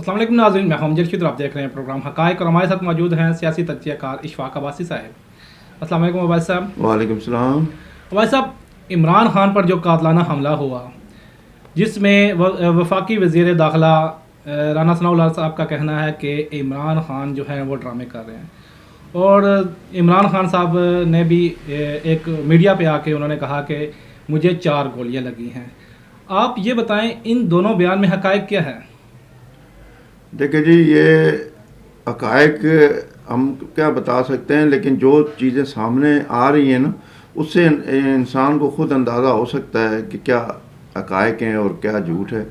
अस्सलाम वालेकुम नाज़रीन, मैं हम जरशीद, आप देख रहे हैं प्रोग्राम हक़ाइक़ और हमारे साथ मौजूद हैं सियासी तज्ज़ियाकार इशफ़ाक़ अब्बासी साहब। अस्सलाम वालेकुम अब्बासी साहब। वालेकुम सलाम। अब्बासी साहब, इमरान खान पर जो कातलाना हमला हुआ, जिसमें वफाकी वज़ीर दाखिला राना सनाउल्लाह साहब का कहना है कि इमरान खान जो है वो ड्रामे कर रहे हैं, और इमरान खान साहब ने भी एक मीडिया पे आके उन्होंने कहा कि मुझे 4 गोलियां लगी हैं। आप ये बताएं, इन दोनों बयान में हक़ाइक़ क्या है? देखिए जी, ये हक़ाइक़ हम क्या बता सकते हैं, लेकिन जो चीज़ें सामने आ रही हैं ना, उससे इंसान को ख़ुद अंदाज़ा हो सकता है कि क्या हक़ाइक़ हैं और क्या झूठ है।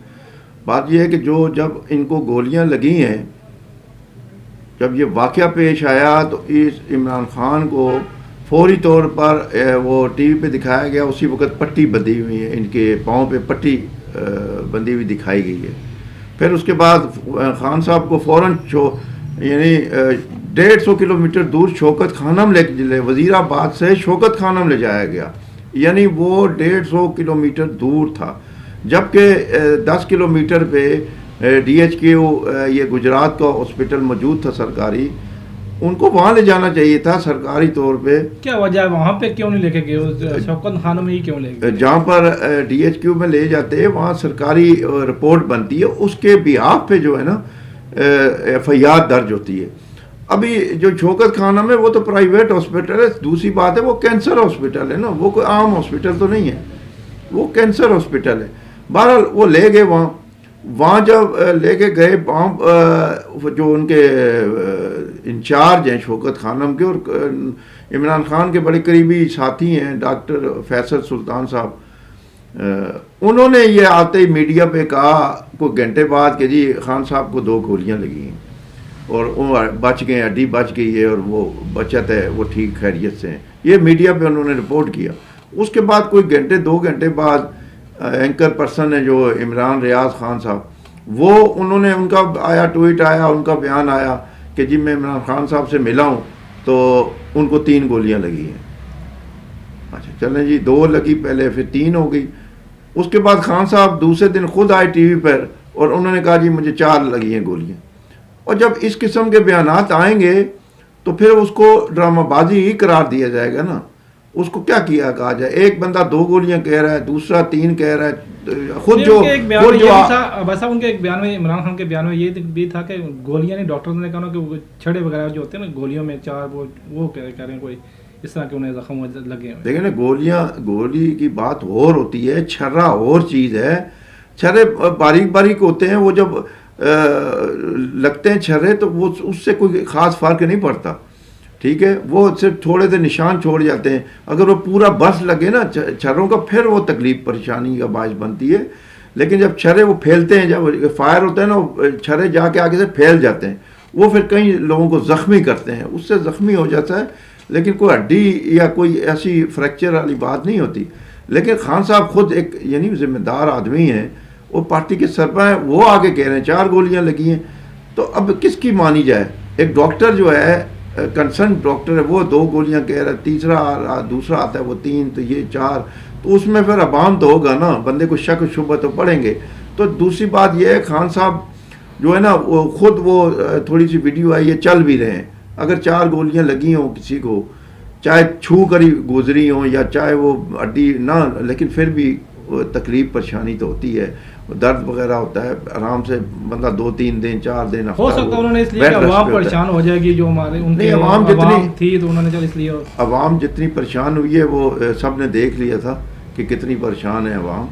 बात यह है कि जब इनको गोलियां लगी हैं, जब ये वाक़या पेश आया तो इस इमरान खान को फौरी तौर पर वो टीवी पे दिखाया गया। उसी वक्त पट्टी बंधी हुई है, इनके पाँव पे पट्टी बंधी हुई दिखाई गई है। फिर उसके बाद खान साहब को फ़ौरन यानी 150 किलोमीटर दूर शौकत खानम ले वज़ीराबाद से शौकत खानम ले जाया गया, यानी वो 150 किलोमीटर दूर था। जबकि 10 किलोमीटर पे DHQ ये गुजरात का हॉस्पिटल मौजूद था सरकारी, उनको वहाँ ले जाना चाहिए था सरकारी तौर पे। क्या वजह है, वहाँ पे क्यों नहीं लेके गए? शौकत खानों में ही क्यों ले गए? जहाँ पर DHQ में ले जाते हैं वहाँ सरकारी रिपोर्ट बनती है, उसके बिहाफ पे जो है ना FIR दर्ज होती है। अभी जो शौकत खाना में वो तो प्राइवेट हॉस्पिटल है, दूसरी बात है वो कैंसर हॉस्पिटल है ना, वो कोई आम हॉस्पिटल तो नहीं है, वो कैंसर हॉस्पिटल है। बहरहाल वो ले गए वहाँ जब लेके गए, वहाँ जो उनके इंचार्ज हैं शौकत खानम के और इमरान खान के बड़े करीबी साथी हैं डॉक्टर फैसल सुल्तान साहब, उन्होंने ये आते ही मीडिया पे कहा कुछ घंटे बाद कि जी खान साहब को 2 गोलियां लगी हैं और वो बच गए, हड्डी बच गई है और वो बचत है, वो ठीक खैरियत से हैं। ये मीडिया पे उन्होंने रिपोर्ट किया। उसके बाद कोई 2 घंटे बाद एंकर पर्सन है जो इमरान रियाज खान साहब, वो उन्होंने उनका आया ट्वीट आया, उनका बयान आया कि जी मैं इमरान खान साहब से मिला हूँ तो उनको 3 गोलियां लगी हैं। अच्छा चलें जी, 2 लगी पहले, फिर 3 हो गई। उसके बाद खान साहब दूसरे दिन खुद आए टीवी पर और उन्होंने कहा जी मुझे 4 लगी हैं गोलियां। और जब इस किस्म के बयानात आएंगे तो फिर उसको ड्रामाबाजी ही करार दिया जाएगा ना। उसको क्या किया कहा जाए, एक बंदा 2 गोलियां कह रहा है, दूसरा 3 कह रहा है। खुद जो उनके एक बयान में इमरान खान के बयान में ये भी था कि गोलियां नहीं, डॉक्टर ने कहा कि छड़े वगैरह जो होते हैं ना गोलियों में 4 वो कह रहे हैं कोई इस तरह के उन्हें जख्म लगे हुए। देखिए ना, गोली की बात और होती है, छर्रा और चीज़ है। छर्रे बारीक बारीक होते हैं, वो जब लगते हैं छर्रे तो वो उससे कोई ख़ास फ़र्क नहीं पड़ता, ठीक है, वो सिर्फ थोड़े से निशान छोड़ जाते हैं। अगर वो पूरा बर्स लगे ना छर्रों का, फिर वो तकलीफ परेशानी का बायस बनती है। लेकिन जब छर्रे वो फैलते हैं, जब फायर होता है ना, छर्रे जाके आगे से फैल जाते हैं, वो फिर कई लोगों को ज़ख्मी करते हैं, उससे ज़ख्मी हो जाता है। लेकिन कोई हड्डी या कोई ऐसी फ्रैक्चर वाली बात नहीं होती। लेकिन खान साहब खुद एक यानी जिम्मेदार आदमी हैं, वो पार्टी के सरबराह हैं, वो आगे कह रहे हैं 4 गोलियां लगी हैं। तो अब किसकी मानी जाए? एक डॉक्टर जो है कंसर्न डॉक्टर है, वो 2 गोलियां कह रहा है, तीसरा दूसरा आता है वो 3, तो ये 4, तो उसमें फिर अवाम तो होगा ना, बंदे को शक शुबा तो पड़ेंगे। तो दूसरी बात यह है, खान साहब जो है ना वो खुद वो थोड़ी सी वीडियो आई है, चल भी रहे हैं। अगर 4 गोलियां लगी हों किसी को, चाहे छू कर ही गुजरी हों या चाहे वो हड्डी ना, लेकिन फिर भी तकलीफ परेशानी तो होती है, दर्द वगैरह होता है। आराम से बंदा 2-3 दिन 4 दिन हो सकता है उन्होंने इसलिए अवाम परेशान हो जाएगी, जो हमारे उनके अवाम जितनी थी तो उन्होंने चल इसलिए अवाम जितनी परेशान हुई है वो सब ने देख लिया था कि कितनी परेशान है अवाम।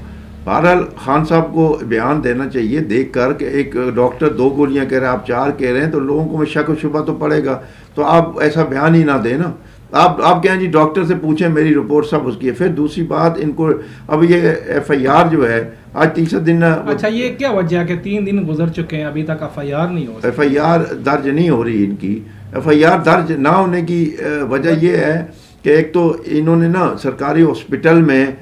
बहरहाल खान साहब को बयान देना चाहिए देख कर कि एक डॉक्टर 2 गोलियां कह रहे हैं, आप 4 कह रहे हैं, तो लोगों को में शक शुबा तो पड़ेगा। तो आप ऐसा बयान ही ना दें ना, आप कहें जी डॉक्टर से पूछें, मेरी रिपोर्ट सब उसकी है। फिर दूसरी बात, इनको अब ये FIR जो है आज 3 दिन। अच्छा, ये क्या वजह है कि 3 दिन गुजर चुके हैं अभी तक FIR नहीं हो? FIR दर्ज नहीं हो रही इनकी। FIR दर्ज ना होने की वजह ये है कि एक तो इन्होंने ना सरकारी हॉस्पिटल में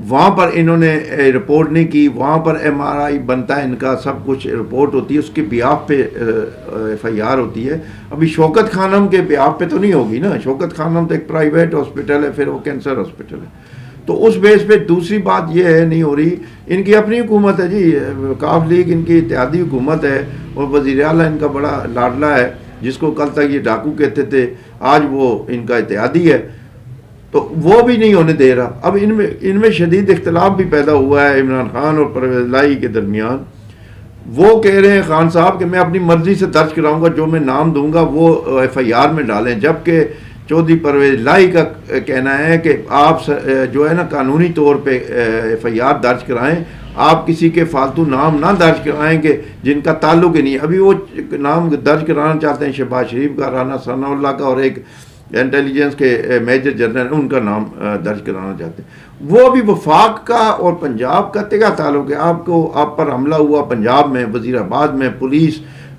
वहाँ पर इन्होंने रिपोर्ट नहीं की, वहाँ पर MRI बनता है इनका, सब कुछ रिपोर्ट होती है, उसके बिहाफ पे FIR होती है। अभी शौकत खानम के बिहाफ पे तो नहीं होगी ना, शौकत खानम तो एक प्राइवेट हॉस्पिटल है, फिर वो कैंसर हॉस्पिटल है। तो उस बेस पे दूसरी बात ये है नहीं हो रही, इनकी अपनी हुकूमत है जी, काफ लीग इनकी इत्तेहादी हुकूमत है और वज़ीर आला इनका बड़ा लाडला है, जिसको कल तक ये डाकू कहते थे आज वो इनका इत्तेहादी है, तो वो भी नहीं होने दे रहा। अब इनमें शदीद इख्तलाफ भी पैदा हुआ है इमरान खान और परवेज़ इलाही के दरमियान। वो कह रहे हैं खान साहब कि मैं अपनी मर्जी से दर्ज कराऊंगा, जो मैं नाम दूंगा वो FIR में डालें, जबकि चौधरी परवेज़ इलाही का कहना है कि आप जो है ना कानूनी तौर पे FIR दर्ज कराएं, आप किसी के फालतू नाम ना दर्ज कराएंगे जिनका ताल्लुक ही नहीं। अभी वो नाम दर्ज कराना चाहते हैं शहबाज शरीफ का, राना सनाउल्लाह का और एक इंटेलिजेंस के मेजर जनरल, उनका नाम दर्ज कराना चाहते हैं। वो भी वफाक का और पंजाब का क्या ताल्लुक है? आप पर हमला हुआ पंजाब में, वजीराबाद में, पुलिस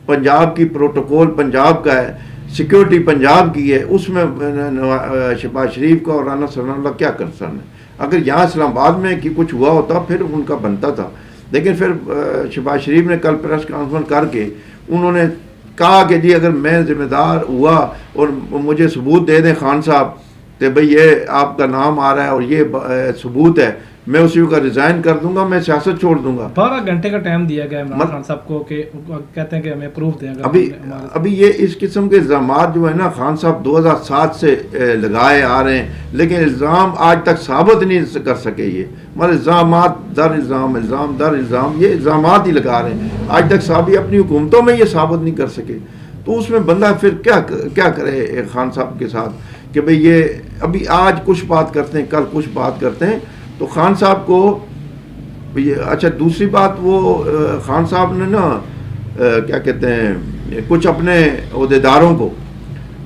पंजाब की, प्रोटोकॉल पंजाब का है, सिक्योरिटी पंजाब की है, उसमें शहबाज शरीफ का और राना सनाउल्लाह क्या कंसर्न है? अगर यहाँ इस्लामाबाद में कि कुछ हुआ होता फिर उनका बनता था, लेकिन फिर शहबाज शरीफ ने कल प्रेस कॉन्फ्रेंस करके उन्होंने कहा कि जी अगर मैं जिम्मेदार हुआ और मुझे सबूत दे दें खान साहब, तो भाई ये आपका नाम आ रहा है और ये सबूत है, मैं उसी का रिज़ाइन कर दूंगा, मैं सियासत छोड़ दूंगा। 12 घंटे का टाइम दिया गया इमरान खान साहब को कि कहते हैं कि हमें प्रूफ दें। अभी ये इस किस्म के इल्ज़ाम जो है ना खान साहब 2007 से लगाए आ रहे हैं, लेकिन इल्ज़ाम आज तक साबित नहीं कर सके। ये मतलब इल्ज़ाम दर इल्ज़ाम, इल्ज़ाम दर इल्ज़ाम, ये इल्ज़ाम ही लगा रहे हैं, आज तक साहब अपनी हुकूमतों में ये साबित नहीं कर सके। तो उसमें बंदा फिर क्या करे खान साहब के साथ कि भाई ये अभी आज कुछ बात करते हैं, कल कुछ बात करते हैं। तो खान साहब को ये अच्छा, दूसरी बात वो खान साहब ने ना क्या कहते हैं, कुछ अपने ओहदेदारों को,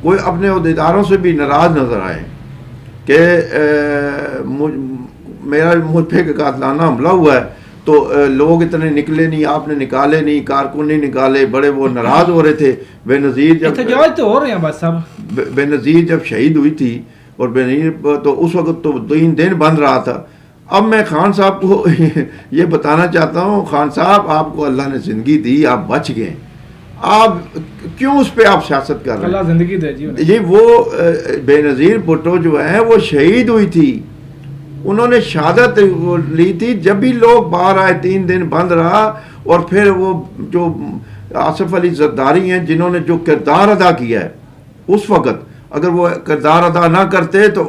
कोई अपने ओहदेदारों से भी नाराज़ नज़र आए कि मेरा मुझ पे कातलाना हमला हुआ है तो लोग इतने निकले नहीं, आपने निकाले नहीं, कारकुन नहीं निकाले, बड़े वो नाराज़ हो रहे थे। बेनज़ीर जब तो हो रहे हैं बस सब, बेनज़ीर जब शहीद हुई थी और बेनज़ीर तो उस वक्त तो 3 दिन बंद रहा था। अब मैं खान साहब को ये बताना चाहता हूँ, खान साहब आपको अल्लाह ने ज़िंदगी दी, आप बच गए, आप क्यों उस पर आप सियासत कर रहे हैं? अल्लाह ज़िंदगी दे जी। ये वो बेनज़ीर भुट्टो जो है वो शहीद हुई थी, उन्होंने शहादत ली थी, जब भी लोग बाहर आए 3 दिन बंद रहा। और फिर वो जो आसिफ अली जरदारी हैं जिन्होंने जो किरदार अदा किया है उस वक़्त, अगर वो किरदार अदा ना करते तो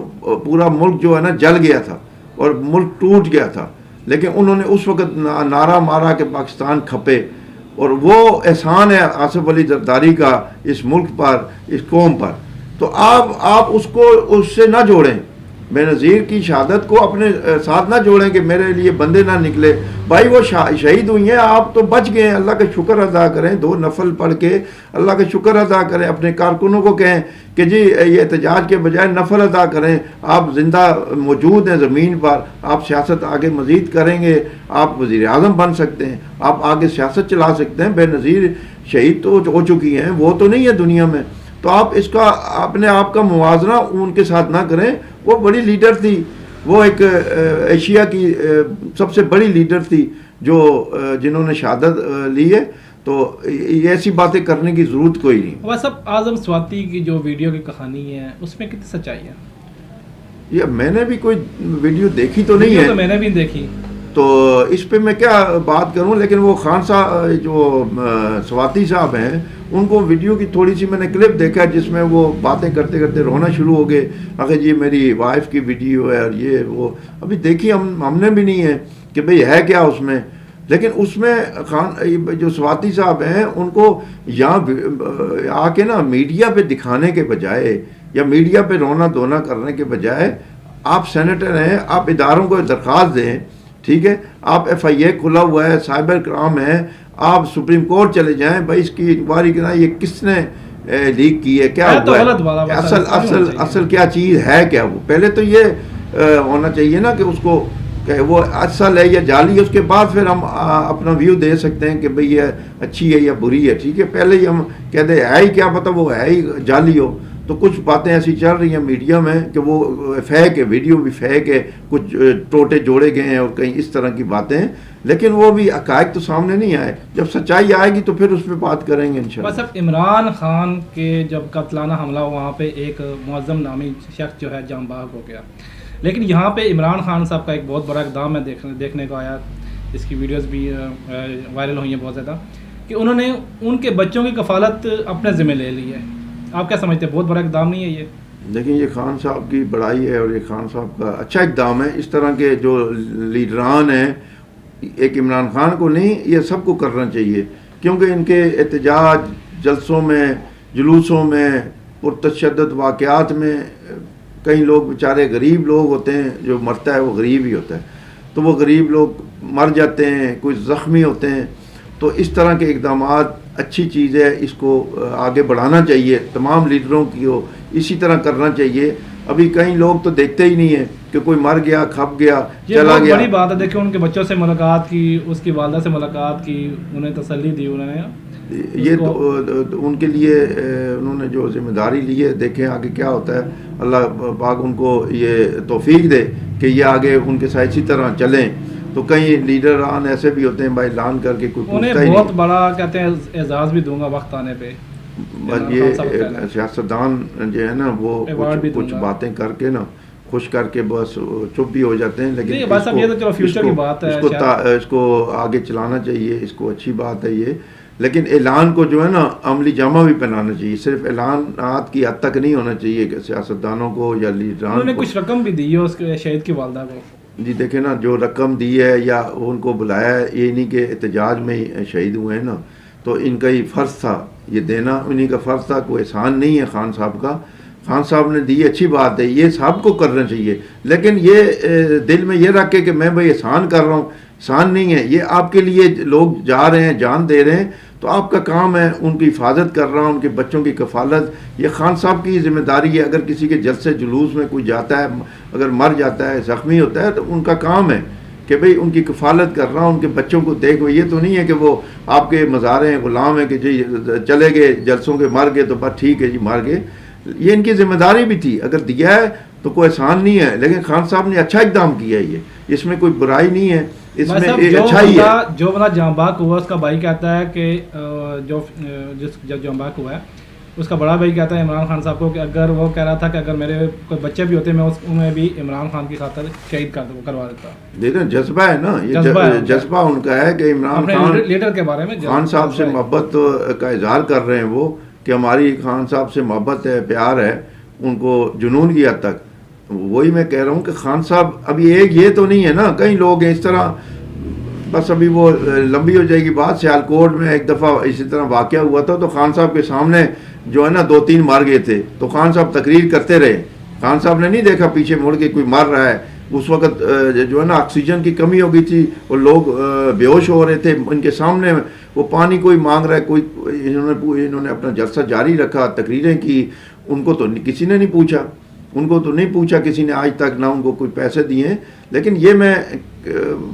पूरा मुल्क जो है ना जल गया था और मुल्क टूट गया था। लेकिन उन्होंने उस वक़्त नारा मारा कि पाकिस्तान खपे, और वो एहसान है आसिफ अली जरदारी का इस मुल्क पर, इस कौम पर। तो आप उसको उससे ना जोड़ें, बेनज़ीर की शहादत को अपने साथ ना जोड़ें कि मेरे लिए बंदे ना निकले। भाई वो शहीद हुई हैं, आप तो बच गए, अल्लाह का शुक्र अदा करें, 2 नफल पढ़ के अल्लाह का शुक्र अदा करें। अपने कारकुनों को कहें कि जी ये एहतजाज के बजाय नफल अदा करें, आप ज़िंदा मौजूद हैं ज़मीन पर, आप सियासत आगे मज़ीद करेंगे, आप वज़ीर आज़म बन सकते हैं, आप आगे सियासत चला सकते हैं। बेनज़ीर शहीद तो हो चुकी हैं, वो तो नहीं है दुनिया में, तो आप इसका अपने आप का मुवाजना उनके साथ ना करें। वो बड़ी लीडर थी, वो एक एशिया की सबसे बड़ी लीडर थी जो जिन्होंने शहादत ली है, तो ये ऐसी बातें करने की ज़रूरत कोई नहीं। वह सब आज़म स्वाति की जो वीडियो की कहानी है उसमें कितनी सच्चाई है? ये मैंने भी कोई वीडियो देखी तो नहीं है, तो मैंने भी देखी, तो इस पे मैं क्या बात करूं। लेकिन वो खान साहब जो स्वाति साहब हैं, उनको वीडियो की थोड़ी सी मैंने क्लिप देखा है जिसमें वो बातें करते करते रोना शुरू हो गए, आखिर जी मेरी वाइफ की वीडियो है और ये वो। अभी देखी हमने भी नहीं है कि भाई है क्या उसमें, लेकिन उसमें खान जो स्वाति साहब हैं उनको यहाँ आके ना मीडिया पे दिखाने के बजाय या मीडिया पे रोना धोना करने के बजाय, आप सेनेटर हैं, आप इदारों को दरख्वास्त दें, ठीक है, आप FIA खुला हुआ है, साइबर क्राइम है, आप सुप्रीम कोर्ट चले जाएं, भाई इसकी इंक्वायरी करना, ये किसने लीक की है, क्या हुआ है, असल क्या चीज़ है, क्या वो पहले तो ये होना चाहिए ना कि उसको वो असल है या जाली है, उसके बाद फिर हम अपना व्यू दे सकते हैं कि भाई ये अच्छी है या बुरी है। ठीक है, पहले ही हम कहते हैं ही क्या पता वो है ही जाली हो। तो कुछ बातें ऐसी चल रही हैं मीडिया में कि वो फेक है, वीडियो भी फेक है, कुछ टोटे जोड़े गए हैं और कहीं इस तरह की बातें हैं, लेकिन वो भी हक़ाइक़ तो सामने नहीं आए। जब सच्चाई आएगी तो फिर उस पर बात करेंगे इंशाल्लाह। बस अब इमरान खान के जब कत्लाना हमला वहाँ पे एक मुअज़्ज़म नामी शख्स जो है जाम बहक हो गया, लेकिन यहाँ पे इमरान खान साहब का एक बहुत बड़ा इकदाम है देखने को आया, इसकी वीडियोस भी वायरल हुई हैं बहुत ज़्यादा, कि उन्होंने उनके बच्चों की कफालत अपने ज़िम्मे ले ली है। आप क्या समझते हैं, बहुत बड़ा इकदाम नहीं है ये? लेकिन ये खान साहब की बड़ाई है और ये खान साहब का अच्छा इकदाम है। इस तरह के जो लीडरान हैं, एक इमरान खान को नहीं, ये सबको करना चाहिए, क्योंकि इनके एहतजाज, जलसों में, जुलूसों में, पुरतशद्दद वाक़यात में कई लोग बेचारे गरीब लोग होते हैं, जो मरता है वो गरीब ही होता है, तो वो गरीब लोग मर जाते हैं, कुछ ज़ख्मी होते हैं। तो इस तरह के इकदाम अच्छी चीज़ है, इसको आगे बढ़ाना चाहिए, तमाम लीडरों की इसी तरह करना चाहिए। अभी कई लोग तो देखते ही नहीं है कि कोई मर गया, खप गया, चला गया। बड़ी बात है, देखिए उनके बच्चों से मुलाकात की, उसकी वालदा से मुलाकात की, उन्हें तसल्ली दी उन्होंने। ये तो उनके लिए उन्होंने जो जिम्मेदारी ली है, देखें आगे क्या होता है। अल्लाह पाक उनको ये तौफीक दे कि ये आगे उनके साथ इसी तरह चलें। तो कई लीडर ऐसे भी होते हैं भाई, ऐलान करके कोई पूछता ही बहुत बड़ा कहते हैं एजाज़ भी दूंगा वक्त आने पे। बस ये सियासतदान जो है ना, वो कुछ बातें करके ना खुश करके बस चुप भी हो जाते हैं। लेकिन ये तो चलो फ्यूचर की बात है, इसको आगे चलाना चाहिए, इसको अच्छी बात है ये। लेकिन ऐलान को जो है ना अमली जामा भी पहनाना चाहिए, सिर्फ ऐलानात की हद तक नहीं होना चाहिए कि सियासतदानों को या लीडरान को। कुछ रकम भी दी है उसके शहीद की वालदा को। जी देखे ना, जो रकम दी है या उनको बुलाया है, ये नहीं कि एहतजाज में ही शहीद हुए हैं ना, तो इनका ही फ़र्ज़ था ये देना, उन्हीं का फ़र्ज़ था, कोई एहसान नहीं है खान साहब का। खान साहब ने दी, अच्छी बात है, ये सबको करना चाहिए। लेकिन ये दिल में ये रख के कि मैं भाई एहसान कर रहा हूँ, एहसान नहीं है ये। आपके लिए लोग जा रहे हैं, जान दे रहे हैं, तो आपका काम है उनकी हिफाजत कर रहा, उनके बच्चों की कफालत, ये खान साहब की जिम्मेदारी है। अगर किसी के जलसे जुलूस में कोई जाता है, अगर मर जाता है, ज़ख्मी होता है, तो उनका काम है कि भाई उनकी कफालत कर रहा हूँ, उनके बच्चों को देखो। ये तो नहीं है कि वो आपके मज़ारे हैं, गुलाम है कि जी चले गए जलसों के, मर गए तो बस ठीक है जी मर गए। ये इनकी जिम्मेदारी भी थी, अगर दिया है तो कोई एहसान नहीं है। लेकिन खान साहब ने अच्छा इकदाम किया है, ये इसमें कोई बुराई नहीं है, इसमें अच्छा ही है। जो बंदा जांबाक हुआ उसका भाई कहता है कि जब जांबाक हुआ है उसका बड़ा भाई कहता है इमरान खान साहब को कि अगर वो कह रहा था कि अगर मेरे कोई बच्चे भी होते मैं उन्हें भी इमरान खान की खातिर शहीद करवा देता। देखो जज्बा है ना, ये जज्बा उनका है कि इमरान खान लीडर के बारे में, खान साहब से मोहब्बत का इजहार कर रहे हैं वो, कि हमारी खान साहब से मोहब्बत है, प्यार है उनको जुनून की हद तक। वही मैं कह रहा हूँ कि खान साहब अभी एक ये तो नहीं है ना, कई लोग हैं इस तरह। बस अभी वो लंबी हो जाएगी बात। सियालकोट में एक दफ़ा इसी तरह वाक़या हुआ था, तो खान साहब के सामने जो है ना 2-3 मार गए थे, तो खान साहब तकरीर करते रहे। खान साहब ने नहीं देखा पीछे मुड़ के कोई मार रहा है। उस वक़्त जो है ना ऑक्सीजन की कमी हो गई थी, और लोग बेहोश हो रहे थे इनके सामने, वो पानी कोई मांग रहा है, कोई इन्होंने अपना जलसा जारी रखा, तकरीरें की। उनको तो किसी ने नहीं पूछा, उनको तो नहीं पूछा किसी ने आज तक, ना उनको कोई पैसे दिए। लेकिन ये मैं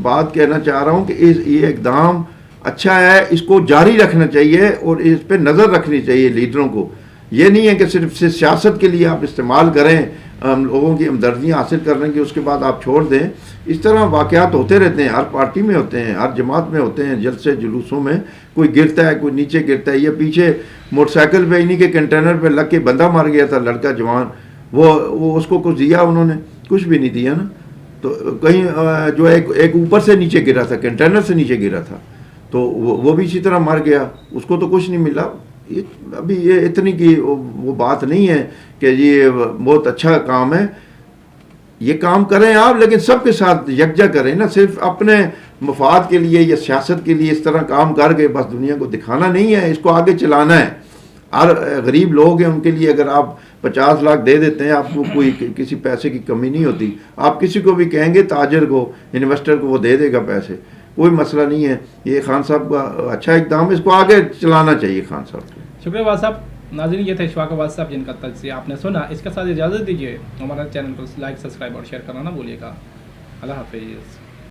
बात कहना चाह रहा हूँ कि ये इकदाम अच्छा है, इसको जारी रखना चाहिए और इस पर नज़र रखनी चाहिए लीडरों को। ये नहीं है कि सिर्फ सियासत के लिए आप इस्तेमाल करें, लोगों की हमदर्दियाँ हासिल करने की, उसके बाद आप छोड़ दें। इस तरह वाक़यात होते रहते हैं, हर पार्टी में होते हैं, हर जमात में होते हैं। जलसे जुलूसों में कोई गिरता है, कोई नीचे गिरता है। ये पीछे मोटरसाइकिल पे इन्हीं के कंटेनर पे लग के बंदा मार गया था, लड़का जवान, वो उसको कुछ दिया उन्होंने? कुछ भी नहीं दिया ना। तो कहीं जो एक ऊपर से नीचे गिरा था, कंटेनर से नीचे गिरा था, तो वो भी इसी तरह मर गया, उसको तो कुछ नहीं मिला। ये अभी ये इतनी की वो बात नहीं है कि ये बहुत अच्छा काम है। ये काम करें आप, लेकिन सबके साथ यकजा करें ना, सिर्फ अपने मफाद के लिए या सियासत के लिए इस तरह काम करके बस दुनिया को दिखाना नहीं है, इसको आगे चलाना है। हर गरीब लोग हैं, उनके लिए अगर आप 50 लाख दे देते हैं, आपको कोई किसी पैसे की कमी नहीं होती। आप किसी को भी कहेंगे, ताजर को, इन्वेस्टर को, वो दे देगा पैसे, कोई मसला नहीं है। ये खान साहब का अच्छा इक़दाम है, इसको आगे चलाना चाहिए खान साहब को। शुक्रिया वाद साहब। नाज़रीन, ये थे इशफाक वाद साहब जिनका तज़किया आपने सुना। इसके साथ इजाज़त दीजिए, हमारा चैनल को लाइक, सब्सक्राइब और शेयर करना ना भूलिएगा। अल्लाह हाफ़िज़।